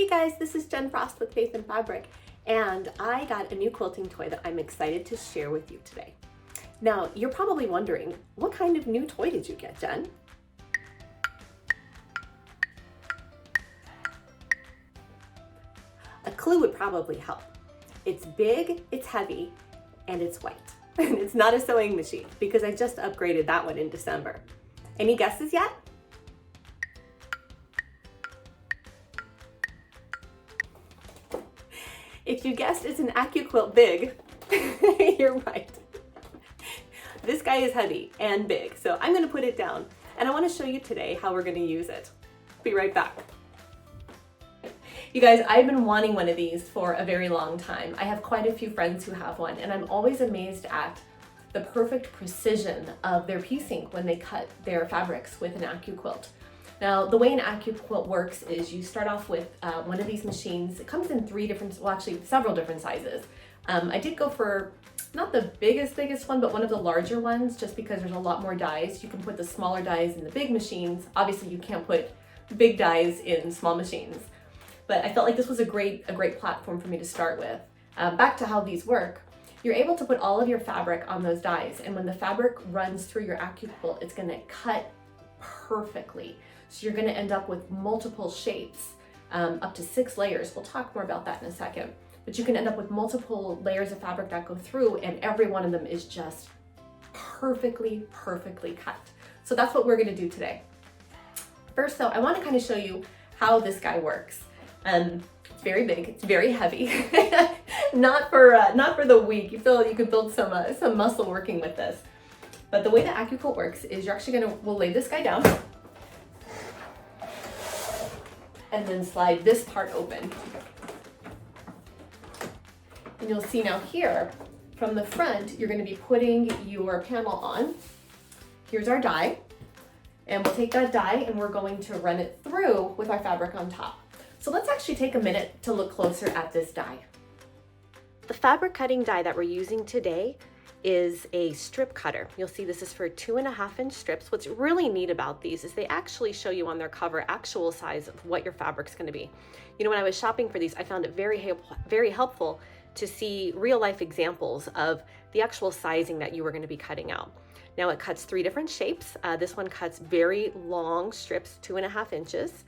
Hey guys, this is Jen Frost with Faith and Fabric, and I got a new quilting toy that I'm excited to share with you today. Now, you're probably wondering, what kind of new toy did you get, Jen? A clue would probably help. It's big, it's heavy, and it's white. And it's not a sewing machine because I just upgraded that one in December. Any guesses yet? If you guessed it's an Accuquilt Big, you're right. This guy is heavy and big, so I'm gonna put it down and I wanna show you today how we're gonna use it. Be right back. You guys, I've been wanting one of these for a very long time. I have quite a few friends who have one, and I'm always amazed at the perfect precision of their piecing when they cut their fabrics with an Accuquilt. Now, the way an Accuquilt works is you start off with one of these machines. It comes in several different sizes. I did go for not the biggest one, but one of the larger ones, just because there's a lot more dies. You can put the smaller dies in the big machines. Obviously, you can't put big dies in small machines. But I felt like this was a great platform for me to start with. Back to how these work. You're able to put all of your fabric on those dies, and when the fabric runs through your Accuquilt, it's gonna cut perfectly. So you're gonna end up with multiple shapes, up to 6 layers. We'll talk more about that in a second. But you can end up with multiple layers of fabric that go through, and every one of them is just perfectly cut. So that's what we're gonna do today. First though, I wanna kind of show you how this guy works. It's very big, it's very heavy. not for the weak. You feel you could build some muscle working with this. But the way that Accuquilt works is we'll lay this guy down and then slide this part open. And you'll see now here, from the front, you're gonna be putting your panel on. Here's our die, and we'll take that die and we're going to run it through with our fabric on top. So let's actually take a minute to look closer at this die. The fabric cutting die that we're using today is a strip cutter. You'll see this is for 2.5-inch strips. What's really neat about these is they actually show you on their cover actual size of what your fabric's gonna be. You know, when I was shopping for these, I found it very helpful to see real life examples of the actual sizing that you were gonna be cutting out. Now it cuts 3 different shapes. This one cuts very long strips, 2.5 inches.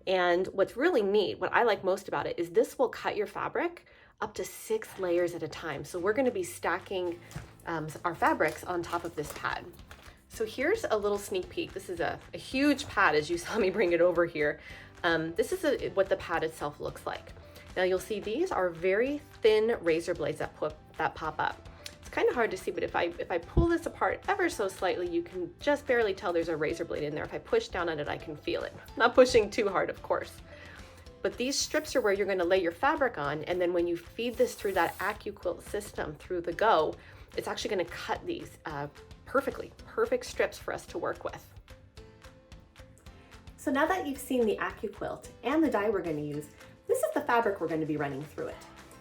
And what's really neat, what I like most about it, is this will cut your fabric up to 6 layers at a time. So we're gonna be stacking our fabrics on top of this pad. So here's a little sneak peek. This is a huge pad, as you saw me bring it over here. This is what the pad itself looks like. Now you'll see these are very thin razor blades that pop up. It's kind of hard to see, but if I pull this apart ever so slightly, you can just barely tell there's a razor blade in there. If I push down on it, I can feel it. Not pushing too hard, of course. But these strips are where you're gonna lay your fabric on, and then when you feed this through that Accuquilt system, through the Go, it's actually gonna cut these perfect strips for us to work with. So now that you've seen the Accuquilt and the die we're gonna use, this is the fabric we're gonna be running through it.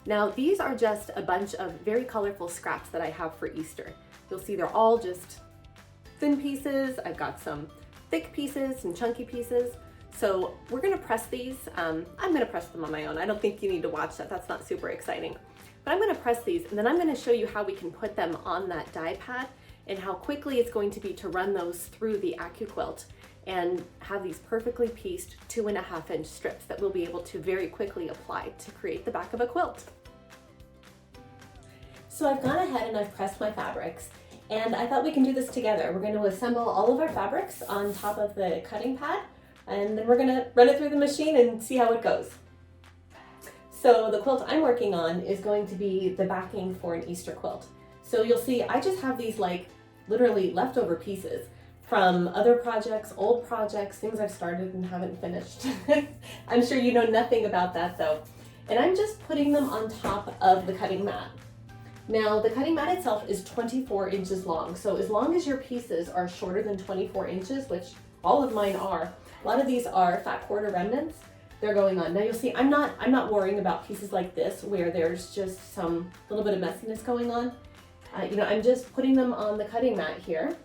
Now, these are just a bunch of very colorful scraps that I have for Easter. You'll see they're all just thin pieces. I've got some thick pieces, some chunky pieces. So we're gonna press these. I'm gonna press them on my own. I don't think you need to watch that. That's not super exciting. But I'm gonna press these, and then I'm gonna show you how we can put them on that die pad and how quickly it's going to be to run those through the Accuquilt and have these perfectly pieced 2.5-inch strips that we'll be able to very quickly apply to create the back of a quilt. So I've gone ahead and I've pressed my fabrics, and I thought we can do this together. We're going to assemble all of our fabrics on top of the cutting pad, and then we're going to run it through the machine and see how it goes. So the quilt I'm working on is going to be the backing for an Easter quilt. So you'll see I just have these like literally leftover pieces from other projects, old projects, things I've started and haven't finished. I'm sure you know nothing about that though. And I'm just putting them on top of the cutting mat. Now, the cutting mat itself is 24 inches long. So as long as your pieces are shorter than 24 inches, which all of mine are, a lot of these are fat quarter remnants, they're going on. Now you'll see I'm not worrying about pieces like this where there's just some little bit of messiness going on. I'm just putting them on the cutting mat here,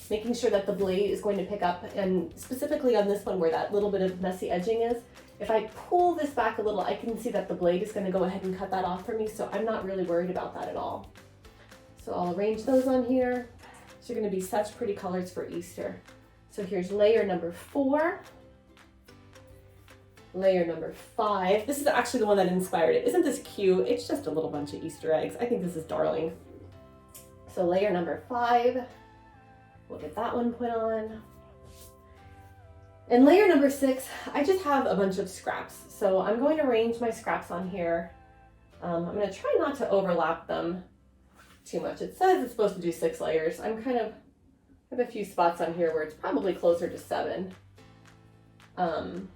making sure that the blade is going to pick up, and specifically on this one where that little bit of messy edging is, If I pull this back a little, I can see that the blade is gonna go ahead and cut that off for me, so I'm not really worried about that at all. So I'll arrange those on here. These are gonna be such pretty colors for Easter. So here's layer number 4. Layer number 5. This is actually the one that inspired it. Isn't this cute? It's just a little bunch of Easter eggs. I think this is darling. So layer number 5, we'll get that one put on. And layer number 6, I just have a bunch of scraps. So I'm going to arrange my scraps on here. I'm gonna try not to overlap them too much. It says it's supposed to do 6 layers. I have a few spots on here where it's probably closer to 7. I'm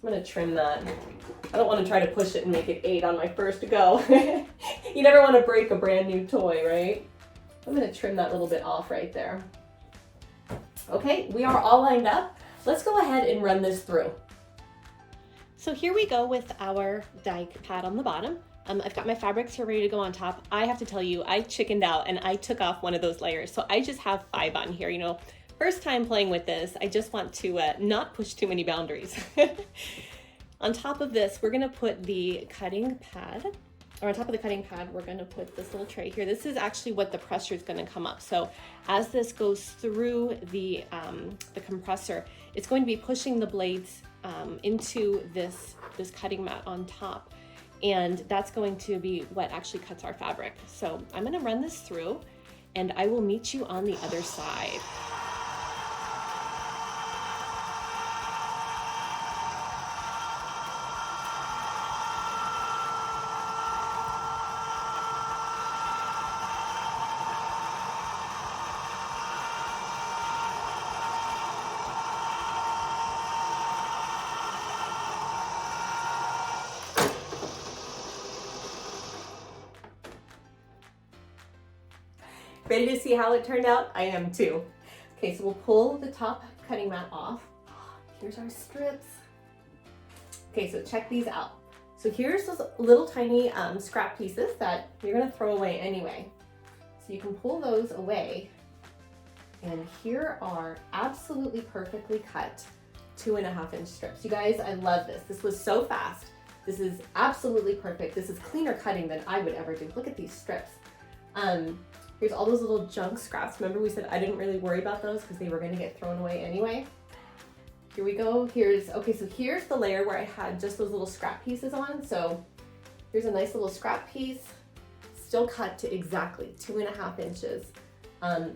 gonna trim that. I don't want to try to push it and make it 8 on my first go. You never want to break a brand new toy, right? I'm gonna trim that little bit off right there. Okay, we are all lined up. Let's go ahead and run this through. So here we go with our die pad on the bottom. I've got my fabrics here ready to go on top. I have to tell you, I chickened out and I took off one of those layers. So I just have 5 on here. You know, first time playing with this, I just want to not push too many boundaries. On top of this, we're gonna put the cutting pad, or on top of the cutting pad, we're gonna put this little tray here. This is actually what the pressure is gonna come up. So as this goes through the compressor, it's going to be pushing the blades into this cutting mat on top. And that's going to be what actually cuts our fabric. So I'm gonna run this through and I will meet you on the other side. Ready to see how it turned out? I am too. Okay, so we'll pull the top cutting mat off. Here's our strips. Okay, so check these out. So here's those little tiny scrap pieces that you're gonna throw away anyway. So you can pull those away. And here are absolutely perfectly cut 2.5-inch strips. You guys, I love this. This was so fast. This is absolutely perfect. This is cleaner cutting than I would ever do. Look at these strips. Here's all those little junk scraps. Remember we said I didn't really worry about those because they were gonna get thrown away anyway. Here we go. Here's the layer where I had just those little scrap pieces on. So here's a nice little scrap piece, still cut to exactly 2.5 inches.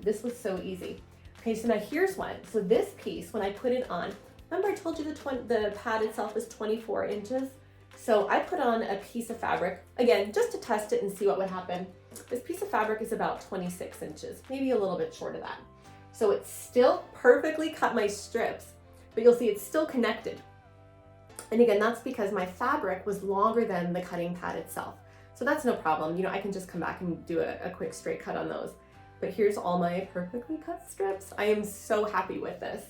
This was so easy. Okay, so now here's one. So this piece, when I put it on, remember I told you the pad itself is 24 inches? So I put on a piece of fabric, again, just to test it and see what would happen. This piece of fabric is about 26 inches, maybe a little bit short of that. So it still perfectly cut my strips, but you'll see it's still connected. And again, that's because my fabric was longer than the cutting pad itself. So that's no problem. You know, I can just come back and do a quick straight cut on those. But here's all my perfectly cut strips. I am so happy with this.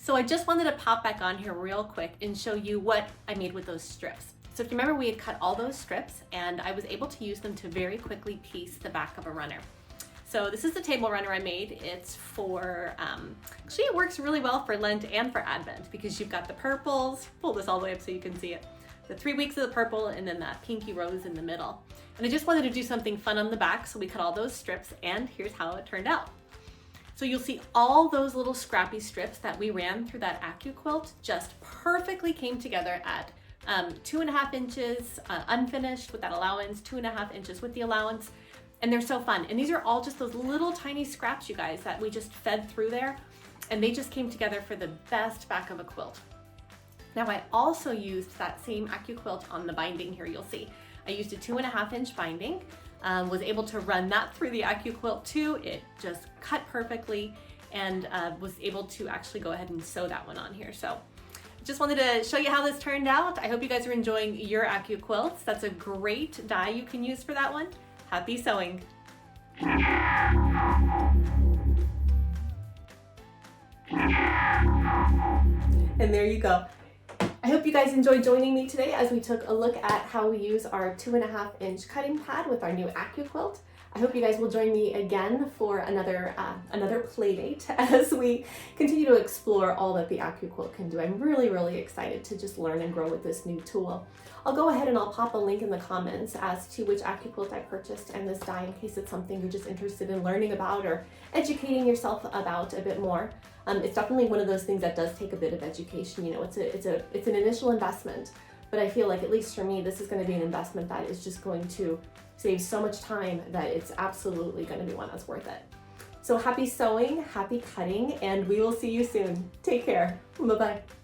So I just wanted to pop back on here real quick and show you what I made with those strips. So if you remember, we had cut all those strips and I was able to use them to very quickly piece the back of a runner. So this is the table runner I made. It's for, actually it works really well for Lent and for Advent because you've got the purples, pull this all the way up so you can see it, the 3 weeks of the purple and then that pinky rose in the middle. And I just wanted to do something fun on the back, so we cut all those strips and here's how it turned out. So you'll see all those little scrappy strips that we ran through that Accuquilt just perfectly came together at 2.5 inches unfinished with that allowance, 2.5 inches with the allowance, and they're so fun. And these are all just those little tiny scraps, you guys, that we just fed through there, and they just came together for the best back of a quilt. Now I also used that same Accuquilt on the binding here, you'll see. I used a 2.5-inch binding. Was able to run that through the Accuquilt too. It just cut perfectly and was able to actually go ahead and sew that one on here. So just wanted to show you how this turned out. I hope you guys are enjoying your Accuquilts. That's a great die you can use for that one. Happy sewing. And there you go. I hope you guys enjoyed joining me today as we took a look at how we use our 2.5-inch cutting pad with our new Accuquilt. I hope you guys will join me again for another play date as we continue to explore all that the Accuquilt can do. I'm really excited to just learn and grow with this new tool. I'll go ahead and I'll pop a link in the comments as to which Accuquilt I purchased and this die in case it's something you're just interested in learning about or educating yourself about a bit more. It's definitely one of those things that does take a bit of education. You know, it's an initial investment, but I feel like, at least for me, this is going to be an investment that is just going to save so much time that it's absolutely going to be one that's worth it. So happy sewing, happy cutting, and we will see you soon. Take care. Bye-bye.